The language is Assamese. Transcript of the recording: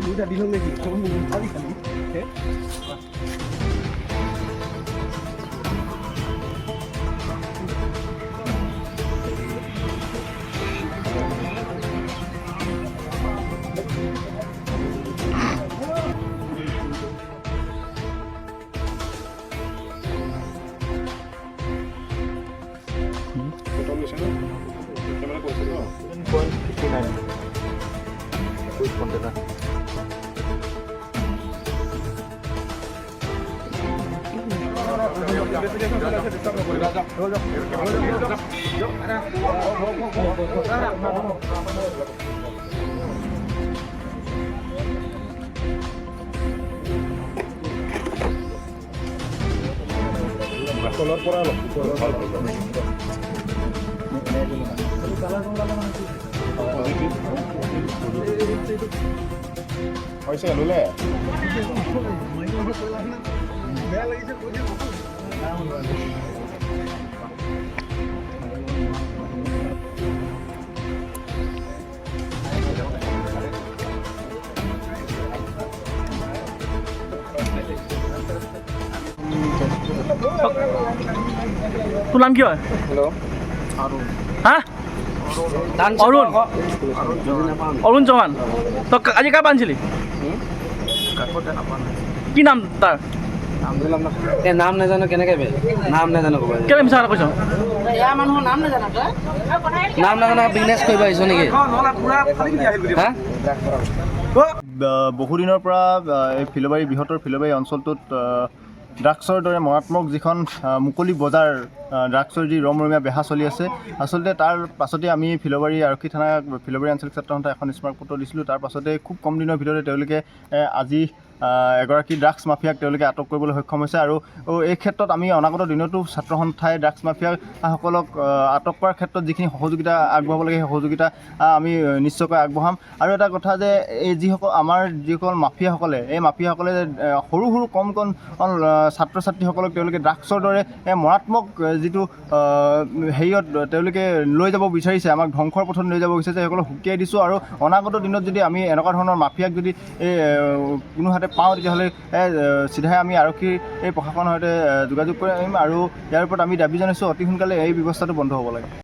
দুটা দিন নেকি খালি খালি Camera close no? 1.59 Which container? Color por algo. Hoy se lule. তোৰ নাম কি হয়? Hello. হা? অৰুণ অৰুণ চৌহান তই আজি কাৰ আনিছিলি? কি নাম তাৰ? নাম নাজানো কেনেকে বে নাম নাজানো ক'ব কেলে মিছা কথা কৈছ? নাম নাজানো বিজনেছ কৰিব আহিছো নেকি হা বহুদিনৰ পৰা এই ফিলবাৰী বৃহত্তৰ ফিলবাৰী অঞ্চলটোত ড্ৰাগছৰ দৰে মাৰাত্মক যিখন মুকলি বজাৰ ড্ৰাগছৰ যি ৰমৰমীয়া বেহা চলি আছে আচলতে তাৰ পাছতে আমি ফিলবাৰী আৰক্ষী থানা ফিলবাৰী আঞ্চলিক ছাত্ৰ সন্থাই এখন স্মাৰকপত্ৰ দিছিলোঁ তাৰ পাছতে খুব কম দিনৰ ভিতৰতে তেওঁলোকে আজি এগৰাকী ড্ৰাগছ মাফিয়াক তেওঁলোকে আটক কৰিবলৈ সক্ষম হৈছে আৰু এই ক্ষেত্ৰত আমি অনাগত দিনতো ছাত্ৰ সন্থাই ড্ৰাগছ মাফিয়াসকলক আটক কৰাৰ ক্ষেত্ৰত যিখিনি সহযোগিতা আগবঢ়াব লাগে সেই সহযোগিতা আমি নিশ্চয়কৈ আগবঢ়াম আৰু এটা কথা যে এই আমাৰ যিসকল মাফিয়াসকলে এই মাফিয়াসকলে সৰু সৰু কম ছাত্ৰ ছাত্ৰীসকলক তেওঁলোকে ড্ৰাগছৰ দৰে মাৰাত্মক যিটো হেৰিয়ত তেওঁলোকে লৈ যাব বিচাৰিছে আমাক ধ্বংসৰ পথত লৈ যাব বিচাৰিছে সেইসকলক সুকিয়াই দিছোঁ আৰু অনাগত দিনত যদি আমি এনেকুৱা ধৰণৰ মাফিয়াক যদি কোনো হাতে পাওঁ তেতিয়াহ'লে চিধাই আমি আৰক্ষীৰ এই প্ৰশাসনৰ সৈতে যোগাযোগ কৰিম আৰু ইয়াৰ ওপৰত আমি দাবী জনাইছোঁ অতি সোনকালে এই ব্যৱস্থাটো বন্ধ হ'ব লাগে।